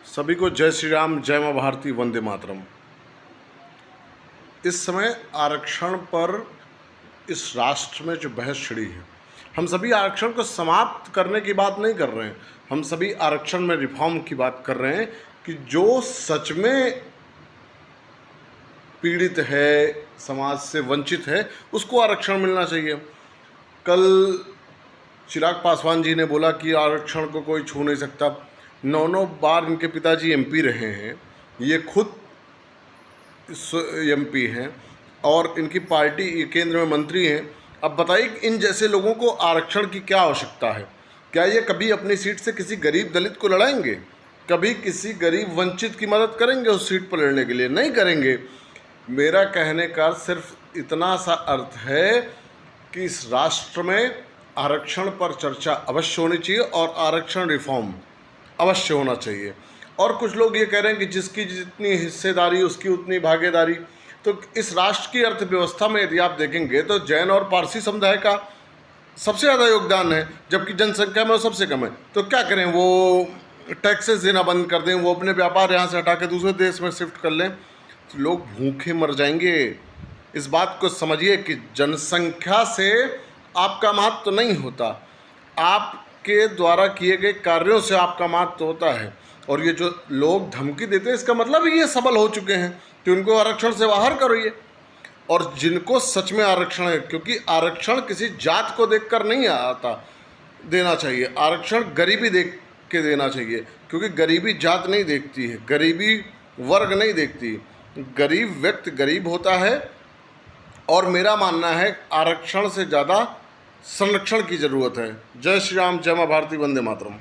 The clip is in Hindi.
सभी को जय श्री राम, जय माँ भारती, वंदे मातरम। इस समय आरक्षण पर इस राष्ट्र में जो बहस छिड़ी है, हम सभी आरक्षण को समाप्त करने की बात नहीं कर रहे हैं, हम सभी आरक्षण में रिफॉर्म की बात कर रहे हैं कि जो सच में पीड़ित है, समाज से वंचित है, उसको आरक्षण मिलना चाहिए। कल चिराग पासवान जी ने बोला कि आरक्षण को कोई छू नहीं सकता। 9 बार इनके पिताजी एमपी रहे हैं, ये खुद एमपी हैं और इनकी पार्टी केंद्र में मंत्री हैं। अब बताइए इन जैसे लोगों को आरक्षण की क्या आवश्यकता है? क्या ये कभी अपनी सीट से किसी गरीब दलित को लड़ाएंगे? कभी किसी गरीब वंचित की मदद करेंगे उस सीट पर लड़ने के लिए? नहीं करेंगे। मेरा कहने का सिर्फ इतना सा अर्थ है कि इस राष्ट्र में आरक्षण पर चर्चा अवश्य होनी चाहिए और आरक्षण रिफॉर्म अवश्य होना चाहिए। और कुछ लोग ये कह रहे हैं कि जिसकी जितनी हिस्सेदारी उसकी उतनी भागीदारी। तो इस राष्ट्र की अर्थव्यवस्था में यदि आप देखेंगे तो जैन और पारसी समुदाय का सबसे ज़्यादा योगदान है, जबकि जनसंख्या में वो सबसे कम है। तो क्या करें? वो टैक्सेस देना बंद कर दें, वो अपने व्यापार यहाँ से हटा के दूसरे देश में शिफ्ट कर लें, तो लोग भूखे मर जाएंगे। इस बात को समझिए कि जनसंख्या से आपका महत्व तो नहीं होता, आपके द्वारा किए गए कार्यों से आपका महत्व होता है। और ये जो लोग धमकी देते हैं, इसका मतलब ही ये सबल हो चुके हैं कि उनको आरक्षण से बाहर करिए। और जिनको सच में आरक्षण है, क्योंकि आरक्षण किसी जात को देखकर नहीं आता देना चाहिए, आरक्षण गरीबी देख के देना चाहिए, क्योंकि गरीबी जात नहीं देखती है, गरीबी वर्ग नहीं देखती, गरीब व्यक्ति गरीब होता है। और मेरा मानना है आरक्षण से ज़्यादा संरक्षण की ज़रूरत है। जय श्री राम, जय माँ भारती, वंदे मातरम।